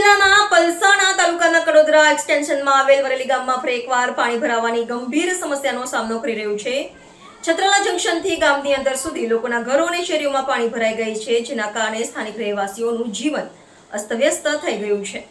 જિલ્લાના પલસાણા તાલુકાના કડોદરા એક્સટેન્શનમાં આવેલ વરેલી ગામમાં ફરી એકવાર પાણી ભરાવાની ગંભીર સમસ્યાનો સામનો કરી રહ્યું છે. છત્રાલા જંકશનથી ગામની અંદર સુધી લોકોના ઘરો અને શેરીઓમાં પાણી ભરાઈ ગઈ છે, જેના કારણે સ્થાનિક રહેવાસીઓનું જીવન અસ્તવ્યસ્ત થઈ ગયું છે.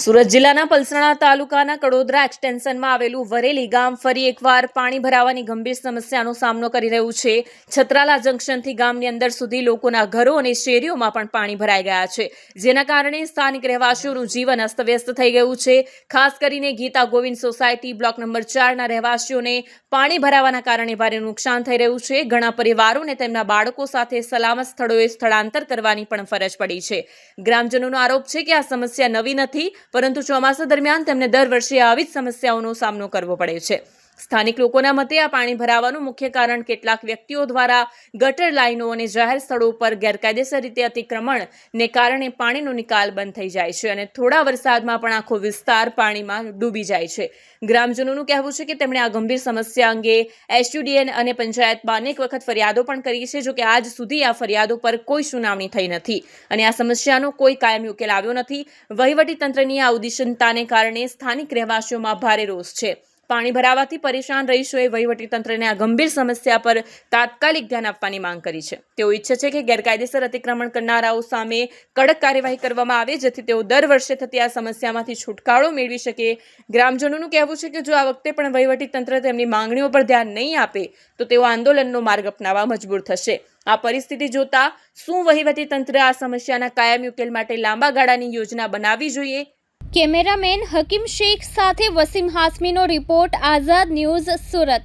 સુરત જિલ્લાના પલસાણા તાલુકાના કડોદરા એક્સટેન્શનમાં આવેલું વરેલી ગામ ફરી એકવાર પાણી ભરાવાની ગંભીર સમસ્યાનો સામનો કરી રહ્યું છે. છત્રાલા જંકશનથી ગામની અંદર સુધી લોકોના ઘરો અને શેરીઓમાં પણ પાણી ભરાઈ ગયા છે, જેના કારણે સ્થાનિક રહેવાસીઓનું જીવન અસ્તવ્યસ્ત થઈ ગયું છે. ખાસ કરીને Gita Govind society block number 4ના રહેવાસીઓને પાણી ભરાવાના કારણે ભારે નુકસાન થઈ રહ્યું છે. ઘણા પરિવારોને તેમના બાળકો સાથે સલામત સ્થળોએ સ્થળાંતર કરવાની પણ ફરજ પડી છે. ગ્રામજનોનો આરોપ છે કે આ સમસ્યા નવી નથી, પરંતુ ચોમાસા દરમિયાન તેમને દર વર્ષે આવી જ સમસ્યાઓનો સામનો કરવો પડે છે. સ્થાનિક લોકોના મતે આ પાણી ભરાવાનું મુખ્ય કારણ કેટલાક વ્યક્તિઓ દ્વારા ગટર લાઈનો અને જાહેર સ્થળો પર ગેરકાયદેસર રીતે અતિક્રમણને કારણે પાણીનો નિકાલ બંધ થઈ જાય છે અને થોડા વરસાદમાં પણ આખો વિસ્તાર પાણીમાં ડૂબી જાય છે. ગ્રામજનોનું કહેવું છે કે તેમણે આ ગંભીર સમસ્યા અંગે એસયુડીએન અને પંચાયતમાં અનેક વખત ફરિયાદો પણ કરી છે, જો કે આજ સુધી આ ફરિયાદો પર કોઈ સુનાવણી થઈ નથી અને આ સમસ્યાનો કોઈ કાયમી ઉકેલ આવ્યો નથી. વહીવટીતંત્રની આ ઉદ્દેશનતાને કારણે સ્થાનિક રહેવાસીઓમાં ભારે રોષ છે. પાણી ભરાવાથી પરેશાન રહીશોએ વહીવટીતંત્રને આ ગંભીર સમસ્યા પર તાત્કાલિક ધ્યાન આપવાની માંગ કરી છે. તેઓ ઈચ્છે છે કે ગેરકાયદેસર અતિક્રમણ કરનારાઓ સામે કડક કાર્યવાહી કરવામાં આવે, જેથી તેઓ દર વર્ષે થતી આ સમસ્યામાંથી છુટકારો મેળવી શકે. ગ્રામજનોનું કહેવું છે કે જો આ વખતે પણ વહીવટીતંત્ર તેમની માંગણીઓ પર ધ્યાન નહીં આપે તો તેઓ આંદોલનનો માર્ગ અપનાવવા મજબૂર થશે. આ પરિસ્થિતિ જોતા શું વહીવટીતંત્ર આ સમસ્યાના કાયમી ઉકેલ માટે લાંબા ગાળાની યોજના બનાવવી જોઈએ? કેમેરામેન હકીમ શેખ સાથે વસીમ હાસમીનો રિપોર્ટ, આઝાદ ન્યૂઝ, સુરત.